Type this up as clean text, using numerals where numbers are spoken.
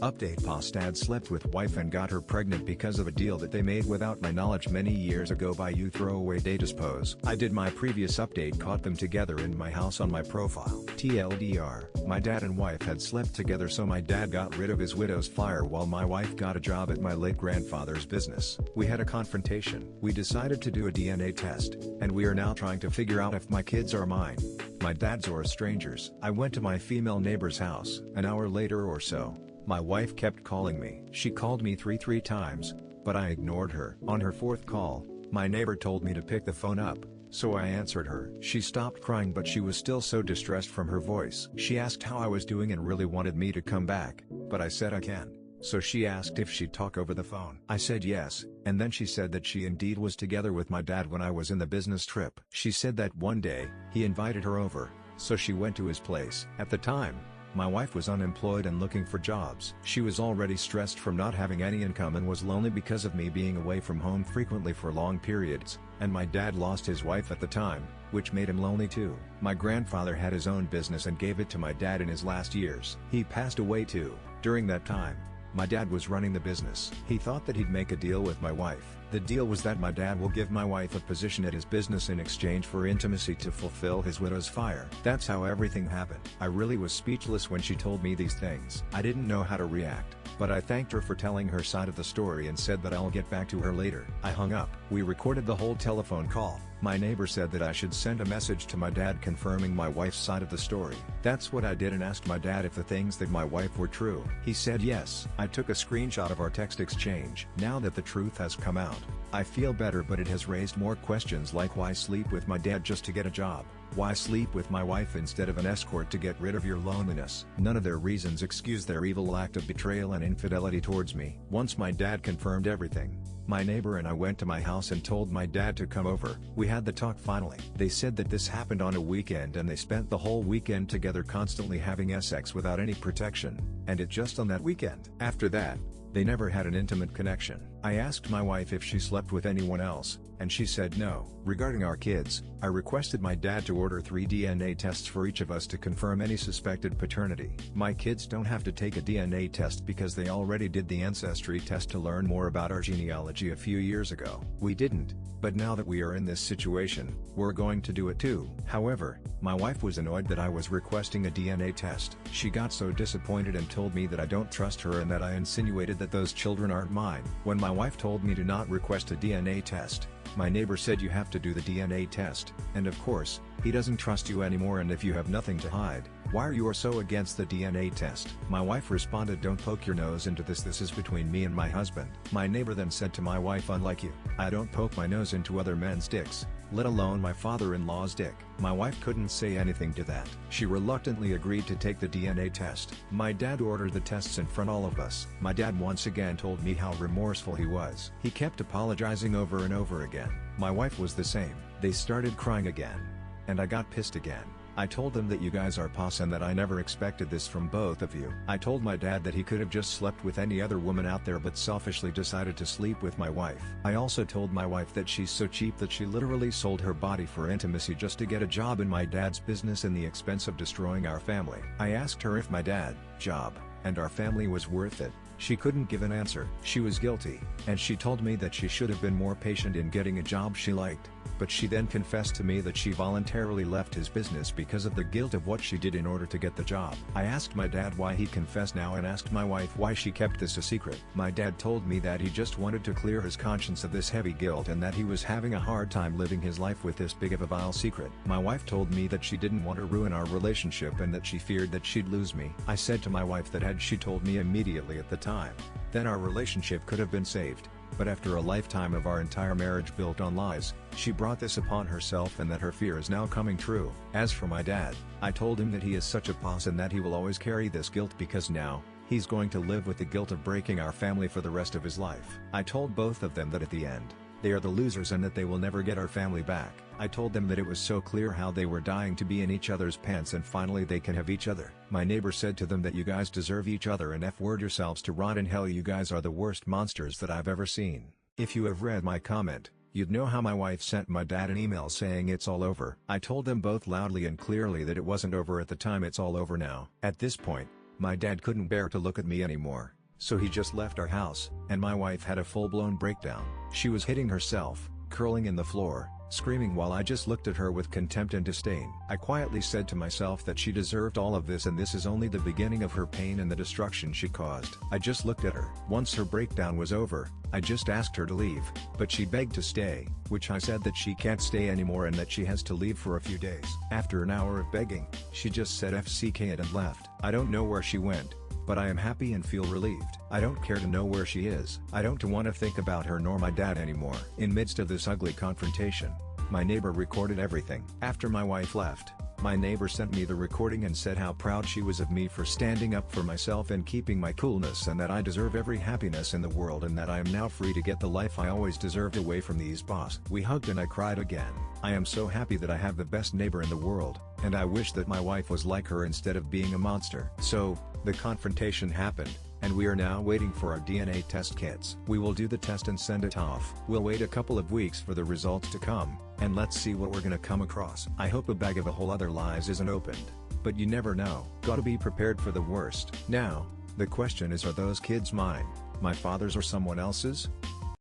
Update: POS Dad slept with wife and got her pregnant because of a deal that they made without my knowledge many years ago by you throwaway-dadispos. I did my previous update, caught them together in my house on my profile. TLDR, my dad and wife had slept together, so my dad got rid of his widow's fire while my wife got a job at my late grandfather's business. We had a confrontation. We decided to do a DNA test, and we are now trying to figure out if my kids are mine, my dad's, or strangers. I went to my female neighbor's house. An hour later or so, my wife kept calling me. She called me three times, but I ignored her. On her fourth call, my neighbor told me to pick the phone up, so I answered her. She stopped crying, but she was still so distressed from her voice. She asked how I was doing and really wanted me to come back, but I said I can't. So she asked if she'd talk over the phone. I said yes, and then she said that she indeed was together with my dad when I was in the business trip. She said that one day, he invited her over, so she went to his place. At the time, my wife was unemployed and looking for jobs. She was already stressed from not having any income and was lonely because of me being away from home frequently for long periods, and my dad lost his wife at the time, which made him lonely too. My grandfather had his own business and gave it to my dad in his last years. He passed away too. During that time, my dad was running the business. He thought that he'd make a deal with my wife. The deal was that my dad will give my wife a position at his business in exchange for intimacy to fulfill his widow's fire. That's how everything happened. I really was speechless when she told me these things. I didn't know how to react, but I thanked her for telling her side of the story and said that I'll get back to her later. I hung up. We recorded the whole telephone call. My neighbor said that I should send a message to my dad confirming my wife's side of the story. That's what I did and asked my dad if the things that my wife were true. He said yes. I took a screenshot of our text exchange. Now that the truth has come out, I feel better, but it has raised more questions like why sleep with my dad just to get a job? Why sleep with my wife instead of an escort to get rid of your loneliness? None of their reasons excuse their evil act of betrayal and infidelity towards me. Once my dad confirmed everything, my neighbor and I went to my house and told my dad to come over. We had the talk finally. They said that this happened on a weekend and they spent the whole weekend together constantly having sex without any protection, and it just on that weekend. After that, they never had an intimate connection. I asked my wife if she slept with anyone else, and she said no. Regarding our kids, I requested my dad to order 3 DNA tests for each of us to confirm any suspected paternity. My kids don't have to take a DNA test because they already did the ancestry test to learn more about our genealogy a few years ago. We didn't, but now that we are in this situation, we're going to do it too. However, my wife was annoyed that I was requesting a DNA test. She got so disappointed and told me that I don't trust her and that I insinuated that those children aren't mine. When my wife told me to not request a DNA test, my neighbor said you have to do the DNA test, and of course, he doesn't trust you anymore, and if you have nothing to hide, why are you so against the DNA test? My wife responded, don't poke your nose into this is between me and my husband. My neighbor then said to my wife, unlike you, I don't poke my nose into other men's dicks, let alone my father-in-law's dick. My wife couldn't say anything to that. She reluctantly agreed to take the DNA test. My dad ordered the tests in front of all of us. My dad once again told me how remorseful he was. He kept apologizing over and over again. My wife was the same. They started crying again, and I got pissed again. I told them that you guys are POS and that I never expected this from both of you. I told my dad that he could have just slept with any other woman out there but selfishly decided to sleep with my wife. I also told my wife that she's so cheap that she literally sold her body for intimacy just to get a job in my dad's business in the expense of destroying our family. I asked her if my dad, job, and our family was worth it. She couldn't give an answer. She was guilty, and she told me that she should have been more patient in getting a job she liked, but she then confessed to me that she voluntarily left his business because of the guilt of what she did in order to get the job. I asked my dad why he confessed now and asked my wife why she kept this a secret. My dad told me that he just wanted to clear his conscience of this heavy guilt and that he was having a hard time living his life with this big of a vile secret. My wife told me that she didn't want to ruin our relationship and that she feared that she'd lose me. I said to my wife that had she told me immediately at the time, then our relationship could have been saved. But after a lifetime of our entire marriage built on lies, she brought this upon herself and that her fear is now coming true. As for my dad, I told him that he is such a POS and that he will always carry this guilt because now, he's going to live with the guilt of breaking our family for the rest of his life. I told both of them that at the end, they are the losers and that they will never get our family back. I told them that it was so clear how they were dying to be in each other's pants and finally they can have each other. My neighbor said to them that you guys deserve each other and F-word yourselves to rot in hell, you guys are the worst monsters that I've ever seen. If you have read my comment, you'd know how my wife sent my dad an email saying it's all over. I told them both loudly and clearly that it wasn't over at the time, it's all over now. At this point, My dad couldn't bear to look at me anymore, so he just left our house, and my wife had a full-blown breakdown. She was hitting herself, curling in the floor, screaming while I just looked at her with contempt and disdain. I quietly said to myself that she deserved all of this and this is only the beginning of her pain and the destruction she caused. I just looked at her. Once her breakdown was over, I just asked her to leave, but she begged to stay, which I said that she can't stay anymore and that she has to leave for a few days. After an hour of begging, she just said FCK it and left. I don't know where she went, but I am happy and feel relieved. I don't care to know where she is. I don't want to think about her nor my dad anymore. In midst of this ugly confrontation, my neighbor recorded everything. After my wife left, my neighbor sent me the recording and said how proud she was of me for standing up for myself and keeping my coolness and that I deserve every happiness in the world and that I am now free to get the life I always deserved away from these boss. We hugged and I cried again. I am so happy that I have the best neighbor in the world, and I wish that my wife was like her instead of being a monster. So, the confrontation happened, and we are now waiting for our DNA test kits. We will do the test and send it off. We'll wait a couple of weeks for the results to come, and let's see what we're gonna come across. I hope a bag of a whole other lies isn't opened, but you never know. Gotta be prepared for the worst. Now, the question is, are those kids mine, my father's or someone else's?